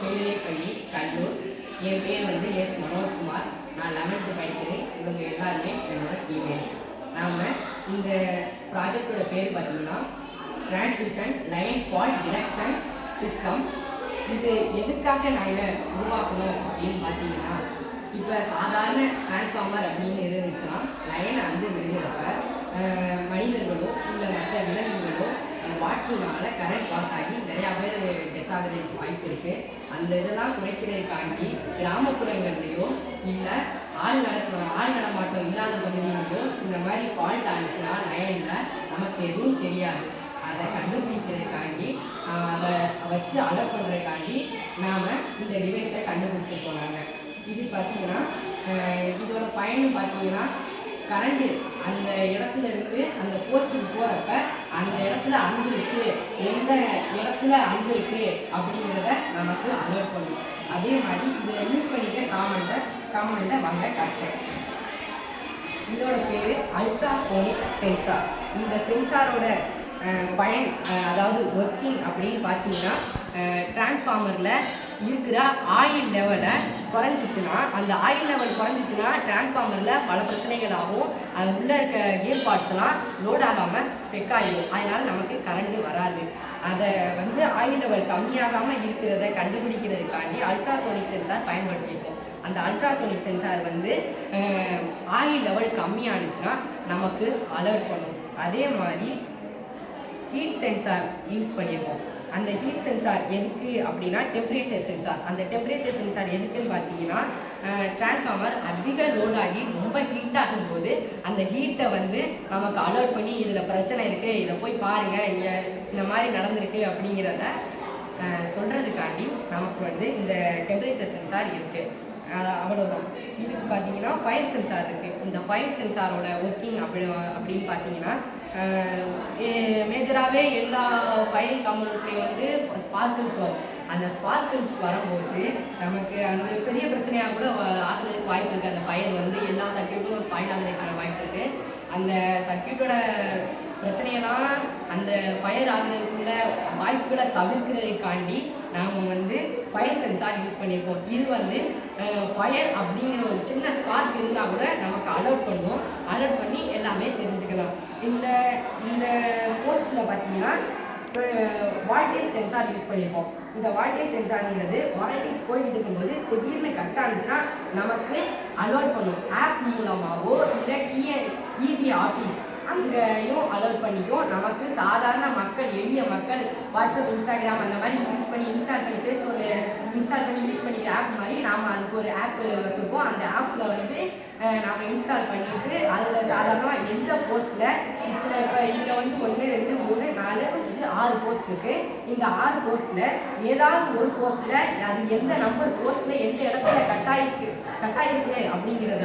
மேல்நிலைப்பள்ளி கடலூர். என் பேர் வந்து எஸ் மனோஜ்குமார். நான் 11th படிக்கிறேன். இவங்க எல்லாருமே என்னோட டீம்மேட்ஸ். நாம் இந்த ப்ராஜெக்டோட பேர் பார்த்தீங்கன்னா transmission line fault detection system. இது எதுக்காக நாங்கள் உருவாக்கணும் அப்படின்னு பார்த்தீங்கன்னா, இப்போ சாதாரண டிரான்ஸ்ஃபார்மர் அப்படின்னு இருந்துச்சுன்னா லைனை விடுகிறப்ப மனிதர்களோ இல்லை மற்ற விலங்குகளோ வாட்டர்னால கரண்ட் பாஸ் ஆகி நிறையா பேர் டெத் ஆகிறதுக்கு வாய்ப்பு இருக்குது. அந்த இதெல்லாம் குறைக்கிறதுக்காண்டி கிராமப்புறங்கள்லேயோ இல்லை ஆள் நடமாட்டம் இல்லாத பகுதியிலையோ இந்த மாதிரி ஃபால்ட் ஆனிச்சுன்னா லைனில் நமக்கு எதுவும் தெரியாது. அதை கண்டுபிடிக்கிறதுக்காண்டி அதை வச்சு அலர்ட் பண்ணுறதுக்காண்டி நாம் இந்த டிவைஸை கண்டுபிடிச்சிருக்கோம். நாங்கள் இது பார்த்திங்கன்னா இதோட பயன் பார்த்திங்கன்னா, கரண்ட்டு அந்த இடத்துல இருந்து அந்த போஸ்ட்டுக்கு போகிறப்ப அந்த இடத்துல அங்கிருச்சு, எந்த இடத்துல அங்கிருக்கு அப்படிங்கிறத நமக்கு அலர்ட் பண்ணும். அதே மாதிரி இதில் யூஸ் பண்ணிக்க காமனில் வாங்க கரெக்டாக. இதோட பேர் அல்ட்ராசோனிக் சென்சார். இந்த சென்சாரோட பயன் அதாவது ஒர்க்கிங் அப்படின்னு பார்த்தீங்கன்னா, டிரான்ஸ்ஃபார்மரில் இருக்கிற ஆயில் லெவலை குறைஞ்சிச்சுன்னா, அந்த ஆயில் லெவல் குறைஞ்சிச்சுன்னா டிரான்ஸ்ஃபார்மரில் பல பிரச்சனைகள் ஆகும். அது உள்ளே இருக்க கியர் பார்ட்ஸ்லாம் லோட் ஆகாமல் ஸ்டெக் ஆகிடும். அதனால் நமக்கு கரண்ட்டு வராது. அதை ஆயில் லெவல் கம்மியாகாமல் இருக்கிறத கண்டுபிடிக்கிறதுக்காண்டி அல்ட்ராசோனிக் சென்சார் பயன்படுத்தியிருக்கோம். அந்த அல்ட்ராசோனிக் சென்சார் ஆயில் லெவல் கம்மியானுச்சுன்னா நமக்கு அலர்ட் பண்ணும். அதே மாதிரி ஹீட் சென்சார் யூஸ் பண்ணியிருக்கோம். அந்த ஹீட் சென்சார் எதுக்கு அப்படின்னா டெம்பரேச்சர் சென்சார். அந்த டெம்பரேச்சர் சென்சார் எதுக்குன்னு பார்த்தீங்கன்னா, டிரான்ஸ்ஃபார்மர் அதிக லோட் ஆகி ரொம்ப ஹீட் ஆகும்போது அந்த ஹீட்டை நமக்கு அலர்ட் பண்ணி இதில் பிரச்சனை இருக்குது, இதை போய் பாருங்கள், இங்கே இந்த மாதிரி நடந்திருக்கு அப்படிங்கிறத சொல்கிறதுக்காண்டி நமக்கு இந்த டெம்பரேச்சர் சென்சார் இருக்குது. அவ்வளோதான். இதுக்கு பார்த்தீங்கன்னா ஃபயர் சென்சார் இருக்குது. இந்த ஃபயர் சென்சாரோட ஒர்க்கிங் அப்படின்னு பார்த்தீங்கன்னா, மேஜராகவே எல்லா ஃபயரிங் காம்பனன்ட்ஸ்லேயும் ஸ்பார்க்கிள்ஸ் வரும். அந்த ஸ்பார்க்கிள்ஸ் வரும்போது நமக்கு அந்த பெரிய பிரச்சனையாக கூட ஆகிறதுக்கு வாய்ப்பு இருக்குது. அந்த ஃபயர் எல்லா சர்க்கியூட்டும் ஸ்பாயில் ஆகிறதுக்கான வாய்ப்பு இருக்குது. அந்த சர்க்கியூட்டோட பிரச்சனையெல்லாம் அந்த ஃபயர் ஆகிறதுக்குள்ள வாய்ப்புகளை தவிர்க்கிறதுக்காண்டி நாம் ஃபயர் சென்சார் யூஸ் பண்ணியிருக்கோம். இது ஃபயர் அப்படிங்கிற ஒரு சின்ன ஸ்பார்க் இருந்தால் கூட நமக்கு அலர்ட் பண்ணுவோம். அலர்ட் பண்ணி எல்லாமே தெரிஞ்சுக்கலாம். இந்த போஸ்ட்டில் பார்த்தீங்கன்னா வால்டேஜ் சென்சார் யூஸ் பண்ணியிருக்கோம். இந்த வால்டேஜ் சென்சார்ங்கிறது வால்டேஜ் போயிட்டு இருக்கும்போது திடீர்னு கட் ஆனிச்சுன்னா நமக்கு அலர்ட் பண்ணும். ஆப் மூலமாகவோ இல்லை இபி ஆஃபீஸ் அங்கேயும் அலர்ட் பண்ணிக்கும். நமக்கு சாதாரண மக்கள், எளிய மக்கள் வாட்ஸ்அப், இன்ஸ்டாகிராம் அந்த மாதிரி யூஸ் பண்ணி இன்ஸ்டால் பண்ணி ப்ளே ஸ்டோரில் இன்ஸ்டால் பண்ணி யூஸ் பண்ணிக்கிற ஆப் மாதிரி நாம் அதுக்கு ஒரு ஆப் வச்சுருக்கோம். அந்த ஆப்பில் நாம் இன்ஸ்டால் பண்ணிவிட்டு அதில் சாதாரணமாக எந்த போஸ்ட்டில் இப்போ இதில் 1 2 3 4 5 6 போஸ்ட் இருக்குது. இந்த 6 போஸ்ட்டில் ஏதாவது ஒரு போஸ்ட்டில் அது எந்த நம்பர் போஸ்ட்டில் எந்த இடத்துல கட்டாயிருக்கு அப்படிங்கிறத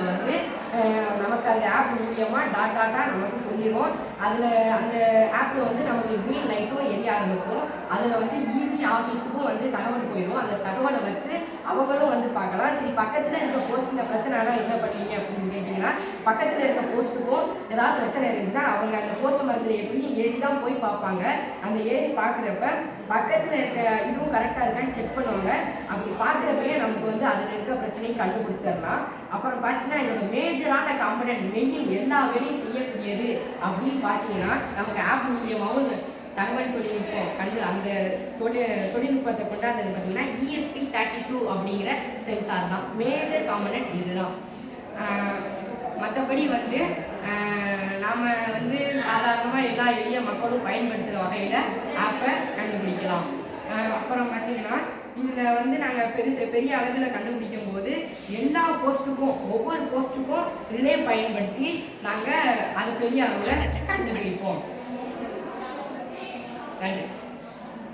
நமக்கு அந்த ஆப் மூலியமாக டாட்டாக நமக்கு சொல்லிடும். அதில் அந்த ஆப்பில் நமக்கு க்ரீன் லைட்டும் எரிய ஆரம்பிச்சிடும். அதில் இபி ஆஃபீஸுக்கும் தகவல் போயிடும். அந்த தகவலை வச்சு அவங்களும் பார்க்கலாம். சரி, பக்கத்தில் இருக்க போஸ்ட்டில் பிரச்சனைனா என்ன பண்ணுவீங்க அப்படின்னு கேட்டிங்கன்னா, பக்கத்தில் இருக்க போஸ்ட்டுக்கும் ஏதாவது பிரச்சனை இருந்துச்சுன்னா அவங்க அந்த போஸ்ட் மரத்தில் எப்படியும் ஏறி தான் போய் பார்ப்பாங்க. அந்த ஏறி பார்க்குறப்ப பக்கத்தில் இருக்க இதுவும் கரெக்டாக இருக்கான்னு செக் பண்ணுவாங்க. அப்படி பார்க்குறப்பயே நமக்கு அதில் இருக்க பிரச்சனையும் கண்டுபிடிச்சிடலாம். அப்புறம் பார்த்தீங்கன்னா, இதோட மேஜரான காம்பனன்ட் மெயின் எல்லா வேலையும் செய்யக்கூடியது அப்படின்னு பார்த்தீங்கன்னா, நமக்கு ஆப் மூலியமாகவும் தகவல் தொழில்நுட்பம் அந்த தொழில்நுட்பத்தை கொண்டாடுறது பார்த்தீங்கன்னா ESP32 அப்படிங்கிற சென்சார் தான். மேஜர் காம்பனன்ட் இதுதான். மற்றபடி நாம் சாதாரணமாக எல்லா எளிய மக்களும் பயன்படுத்துகிற வகையில் ஆப்பை கண்டுபிடிக்கலாம். அப்புறம் பார்த்தீங்கன்னா, இதில் நாங்கள் பெரிய அளவில் கண்டுபிடிக்கும் போது எல்லா போஸ்ட்டுக்கும் ஒவ்வொரு போஸ்ட்டுக்கும் ரிலே பயன்படுத்தி நாங்கள் அதை பெரிய அளவில் கண்டுபிடிப்போம். நன்றி.